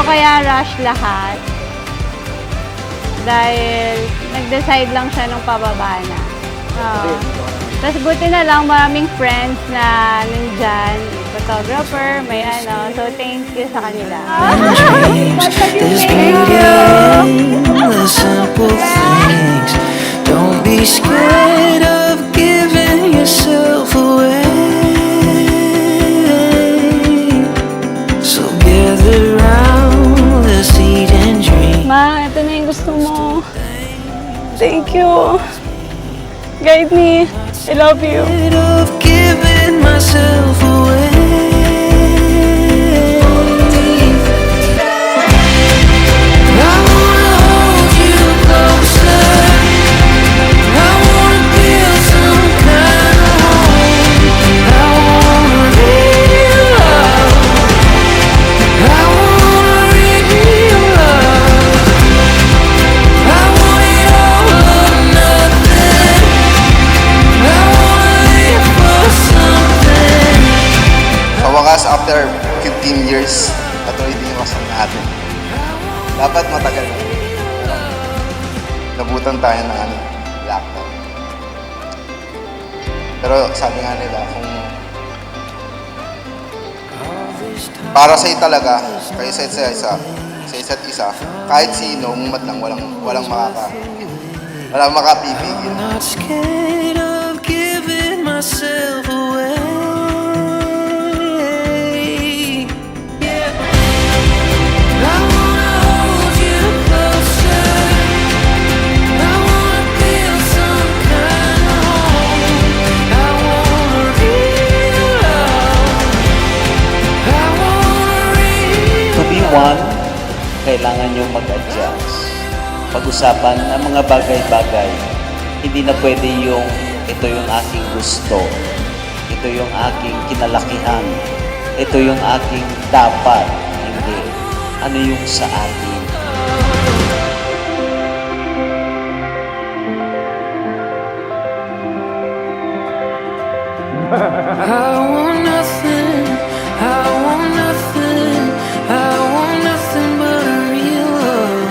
kaya rush lahat? Dahil nag-decide lang siya nung pababa na. Tapos buti na lang maraming friends na nandyan, photographer, may ano. So thank you sa kanila. There's beauty in the simple things. Don't be scared of giving yourself away. So gather round, let's eat and drink. Ma, ito na yung gusto mo. Thank you. Guide me. I love you. Of giving myself away. I wanna hold you closer. I wanna build some kind of home. I wanna real love. I want real love. I want it all or nothing. I wanna live for something. Sa wakas, after 15 years, patuloy din yung kasama natin. Dapat matagal na. Nabutan tayo ng lockdown. Pero sabi nga nila, kung para sa'yo talaga, kayo sa isa't isa, kahit sino, umad lang, walang makapipigil. Not scared of giving myself away. Yeah. I wanna hold you closer. I wanna build some kind of home. I wanna real love. I wanna real. To be one, kailangan nyo mag-adjust. Pag-usapan ang mga bagay-bagay. Hindi na pwede yung ito yung aking gusto. Ito yung aking kinalakihan. Ito yung aking dapat. Hindi. Ano yung sa atin? I want nothing, I want nothing, I want nothing but a real love.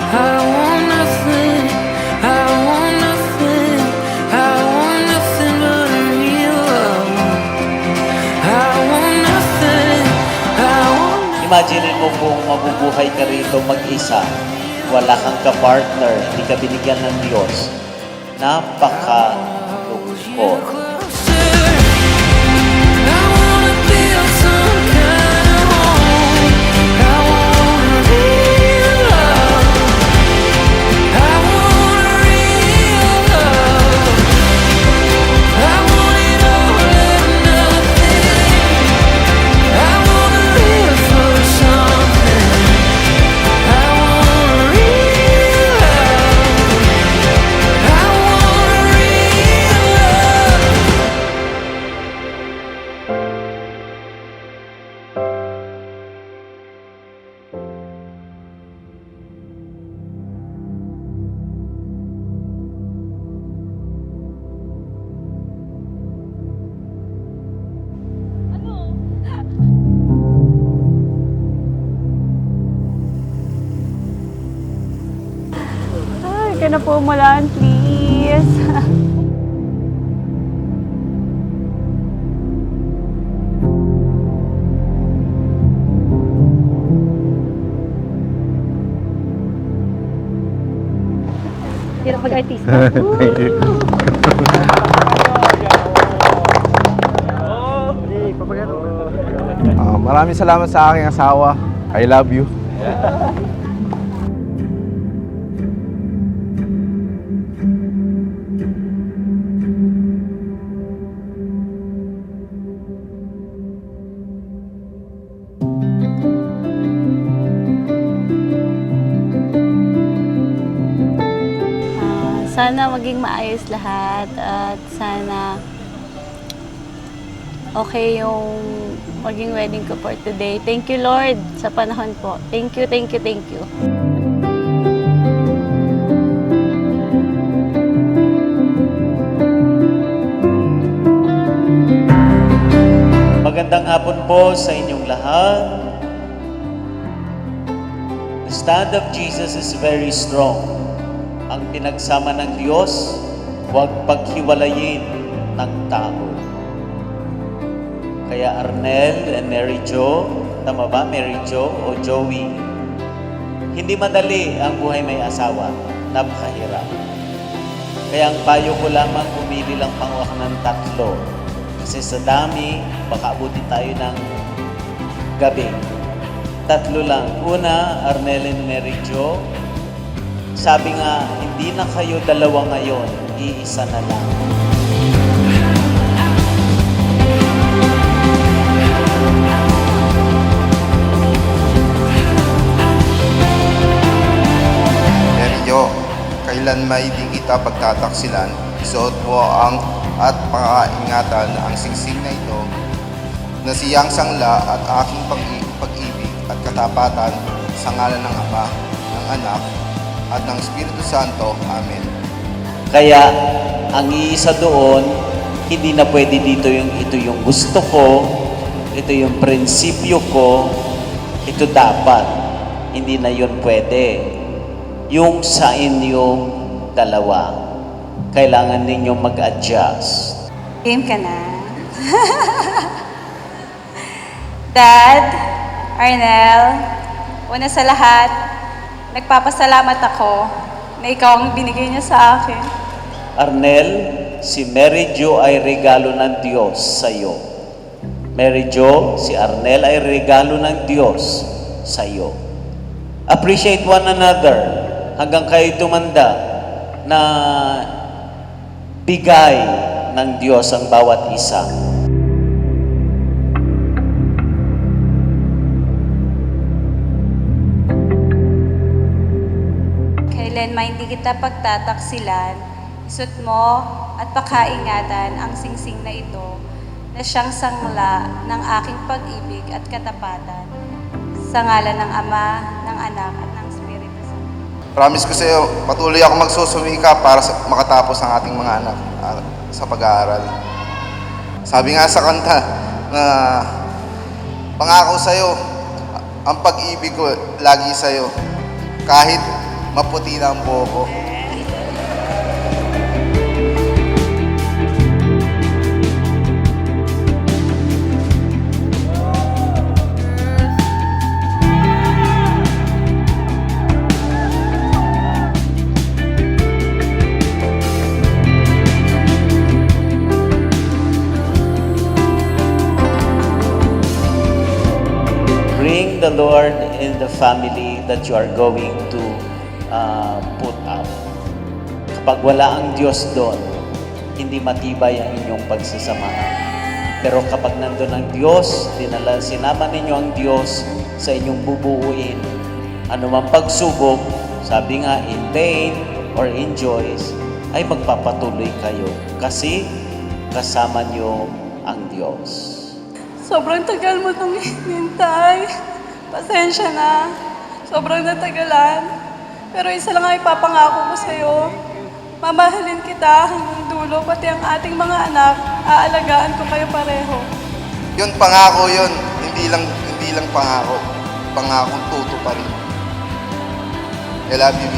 I want nothing, I want nothing, I want nothing but a real love. I want nothing, I want. Imagine mo kung mabubuhay ka rito mag-isa. Wala kang ka-partner. Hindi ka binigyan ng Diyos. Napaka-lungkot. Ay, ka na po umulan, please. Hirap mag-artista. Thank you. Maraming salamat sa aking asawa. I love you. Sana maging maayos lahat at sana okay yung maging wedding ko for today. Thank you, Lord, sa panahon po. Thank you, thank you, thank you. Magandang hapon po sa inyong lahat. stand of Jesus is very strong. Ang pinagsama ng Diyos, huwag paghiwalayin ng tao. Kaya Arnel and Mary Jo, tama ba? Mary Jo o Joey? Hindi madali ang buhay may asawa. Napakahirap. Kaya ang payo ko lamang, pumili lang panguwak ng 3. Kasi sa dami, baka abutin tayo ng gabi. 3 lang. Una, Arnel and Mary Jo. Sabi nga, hindi na kayo dalawa ngayon, iisa na lang. Mary Jo, kailan may di kita pagtataksilan, isuot mo ang at pakaingatan ang singsing na ito na siyang sangla at aking pag-ibig at katapatan sa ngalan ng Ama, ng Anak, at ng Espiritu Santo. Amen. Kaya, ang iisa doon, hindi na pwede dito ito yung gusto ko, ito yung prinsipyo ko, ito dapat. Hindi na yun pwede. Yung sa inyong dalawa, kailangan ninyong mag-adjust. Game ka na. Dad, Arnel, una sa lahat, nagpapasalamat ako na ikaw ang binigay niya sa akin. Arnel, si Mary Jo ay regalo ng Diyos sa iyo. Mary Jo, si Arnel ay regalo ng Diyos sa iyo. Appreciate one another hanggang kayo tumanda na bigay ng Diyos ang bawat isa. Kailan man hindi kita pagtataksilan, isut mo at pakaingatan ang singsing na ito na siyang sangla ng aking pag-ibig at katapatan sa ngalan ng Ama, ng Anak, at ng Espiritu Santo. Promise ko sa iyo, patuloy ako magsusumika para makatapos ang ating mga anak sa pag-aaral. Sabi nga sa kanta na pangako sa iyo, ang pag-ibig ko lagi sa iyo, kahit maputi na ang buhok ko. Bring the Lord in the family that you are going to put up. Kapag wala ang Diyos doon, hindi matibay ang inyong pagsasamahan. Pero kapag nandun ang Diyos, sinama ninyo ang Diyos sa inyong bubuuin. Ano man pagsubok, sabi nga, in pain or in joys, ay magpapatuloy kayo kasi kasama nyo ang Diyos. Sobrang tagal mo itong hinintay. Pasensya na. Sobrang natagalan. Pero isa lang ang ipapangako ko sa'yo. Mamahalin kita hanggang dulo, pati ang ating mga anak, aalagaan ko kayo pareho. Yun, pangako yun. Hindi lang pangako. Pangakong tuto pa rin. I love you, B.